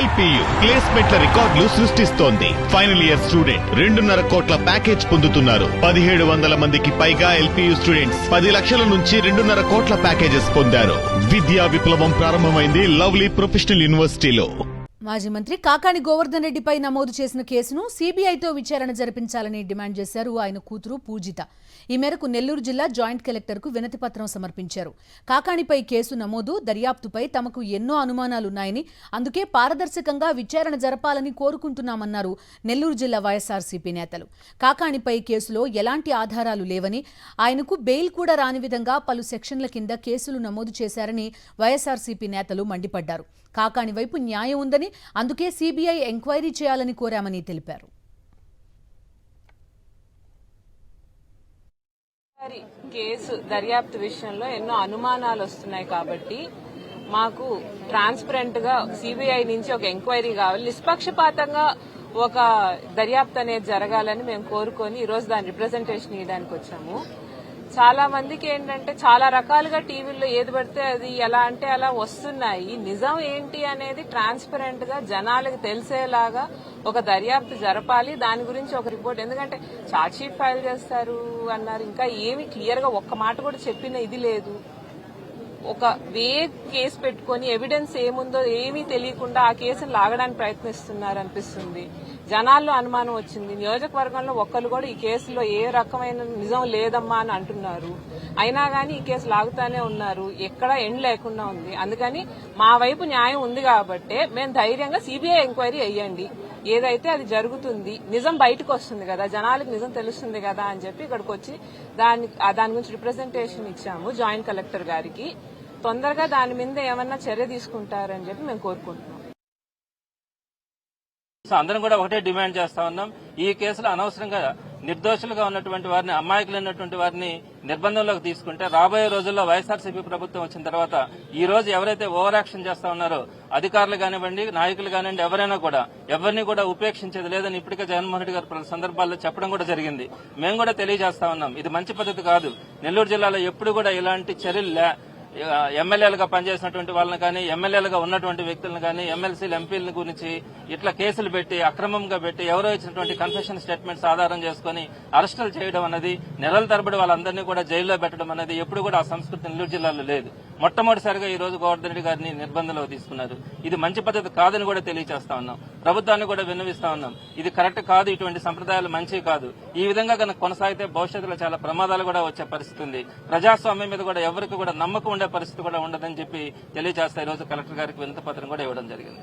LPU ప్లేస్మెంట్ల రికార్డులు సృష్టిస్తోంది. Final year student 2.5 కోట్ల ప్యాకేజ్ పొందుతున్నారు. 1700 మందికి పైగా ఎల్పీయూ స్టూడెంట్స్ 10 లక్షల నుంచి 2.5 కోట్ల ప్యాకేజెస్ పొందారు. విద్యా విప్లవం ప్రారంభమైంది లవ్లీ ప్రొఫెషనల్ యూనివర్సిటీలో. మాజీ మంత్రి కాకాని గోవర్ధన్ రెడ్డిపై నమోదు చేసిన కేసును సీబీఐతో విచారణ జరిపించాలని డిమాండ్ చేశారు ఆయన కూతురు పూజిత. ఈ మేరకు నెల్లూరు జిల్లా జాయింట్ కలెక్టర్కు వినతిపత్రం సమర్పించారు. కాకానిపై కేసు నమోదు, దర్యాప్తుపై తమకు ఎన్నో అనుమానాలున్నాయని, అందుకే పారదర్శకంగా విచారణ జరపాలని కోరుకుంటున్నామన్నారు నెల్లూరు జిల్లా వైఎస్ఆర్సీపీ నేతలు. కాకానిపై కేసులో ఎలాంటి ఆధారాలు లేవని, ఆయనకు బెయిల్ కూడా రాని విధంగా పలు సెక్షన్ల కింద కేసులు నమోదు చేశారని వైఎస్ఆర్సీపీ నేతలు మండిపడ్డారు. కాకాని వైపు న్యాయం ఉందని, అందుకే సీబీఐ ఎంక్వైరీ చేయాలని కోరామని తెలిపారు. కేసు దర్యాప్తు విషయంలో ఎన్నో అనుమానాలు వస్తున్నాయి కాబట్టి మాకు ట్రాన్స్పరెంట్ గా సీబీఐ నుంచి ఒక ఎంక్వైరీ కావాలి, నిష్పక్షపాతంగా ఒక దర్యాప్తు అనేది జరగాలని మేము కోరుకొని ఈరోజు దాని రిప్రజెంటేషన్ ఇవ్వడానికి వచ్చాము. చాలా మందికి ఏంటంటే చాలా రకాలుగా టీవీల్లో ఏది పడితే అది ఎలా అంటే అలా వస్తున్నాయి. నిజం ఏంటి అనేది ట్రాన్స్పరెంట్ గా జనాలకు తెలిసేలాగా ఒక దర్యాప్తు జరపాలి. దాని గురించి ఒక రిపోర్ట్, ఎందుకంటే ఛార్జ్ షీట్ ఫైల్ చేస్తారు అన్నారు, ఇంకా ఏమి క్లియర్ గా ఒక్క మాట కూడా చెప్పిన ఇది లేదు. ఒక కేసు పెట్టుకుని ఎవిడెన్స్ ఏముందో ఏమీ తెలియకుండా ఆ కేసును లాగడానికి ప్రయత్నిస్తున్నారు అనిపిస్తుంది. జనాల్లో అనుమానం వచ్చింది. నియోజకవర్గంలో ఒక్కరు కూడా ఈ కేసులో ఏ రకమైన నిజం లేదమ్మా అని అంటున్నారు. అయినా గానీ ఈ కేసు లాగుతానే ఉన్నారు, ఎక్కడ ఎండ్ లేకుండా ఉంది. అందుకని మా వైపు న్యాయం ఉంది కాబట్టే మేము ధైర్యంగా సీబీఐ ఎంక్వైరీ వేయండి, ఏదైతే అది జరుగుతుంది, నిజం బయటకు వస్తుంది కదా, జనాలకు నిజం తెలుస్తుంది కదా అని చెప్పి ఇక్కడికి వచ్చి దాని గురించి రిప్రజెంటేషన్ ఇచ్చాము జాయింట్ కలెక్టర్ గారికి. తొందరగా దాని మీద ఏమన్నా చర్య తీసుకుంటారని చెప్పి మేము కోరుకుంటున్నాం. అందరం కూడా ఒకటే డిమాండ్ చేస్తా ఉన్నాం. ఈ కేసులో అనవసరంగా నిర్దోషులుగా ఉన్నటువంటి వారిని, అమాయకులైనటువంటి వారిని నిర్బంధంలోకి తీసుకుంటే రాబోయే రోజుల్లో వైఎస్ఆర్సీపీ ప్రభుత్వం వచ్చిన తర్వాత ఈ రోజు ఎవరైతే ఓవర్ యాక్షన్ చేస్తా ఉన్నారో అధికారులు కానివ్వండి, నాయకులు కానివ్వండి, ఎవరైనా కూడా ఎవరిని కూడా ఉపేక్షించేది లేదని ఇప్పటికే జగన్మోహన్ రెడ్డి గారు పలు సందర్భాల్లో చెప్పడం కూడా జరిగింది. మేము కూడా తెలియజేస్తా ఉన్నాం, ఇది మంచి పద్ధతి కాదు. నెల్లూరు జిల్లాలో ఎప్పుడు కూడా ఇలాంటి చర్యలు ఎమ్మెల్యేలుగా పనిచేసినటువంటి వాళ్ళని కానీ, ఎమ్మెల్యేలుగా ఉన్నటువంటి వ్యక్తులను కానీ, ఎమ్మెల్సీలు, ఎంపీల గురించి ఇట్లా కేసులు పెట్టి అక్రమంగా పెట్టి ఎవరో ఇచ్చినటువంటి కన్ఫెషన్ స్టేట్మెంట్స్ ఆధారం చేసుకుని అరెస్టులు చేయడం అనేది, నెలల తరబడి వాళ్ళందరినీ కూడా జైల్లో పెట్టడం అనేది ఎప్పుడు కూడా ఆ సంస్కృతి నెల్లూరు జిల్లాలో లేదు. మొట్టమొదటిసారిగా ఈ రోజు గోవర్ధన్ రెడ్డి గారిని నిర్బంధంలో తీసుకున్నారు. ఇది మంచి పద్ధతి కాదని కూడా తెలియజేస్తా ఉన్నాం. ప్రభుత్వాన్ని కూడా విన్నవిస్తా ఉన్నాం, ఇది కరెక్ట్ కాదు, ఇటువంటి సంప్రదాయాలు మంచివి కాదు. ఈ విధంగా కనుక కొనసాగితే భవిష్యత్తులో చాలా ప్రమాదాలు కూడా వచ్చే పరిస్థితి ఉంది. ప్రజాస్వామ్యం మీద కూడా ఎవరికి కూడా నమ్మకం పరిస్థితి కూడా ఉండదని చెప్పి తెలియజేస్తా ఈ రోజు కలెక్టర్ గారికి వినతి పత్రం కూడా ఇవ్వడం జరిగింది.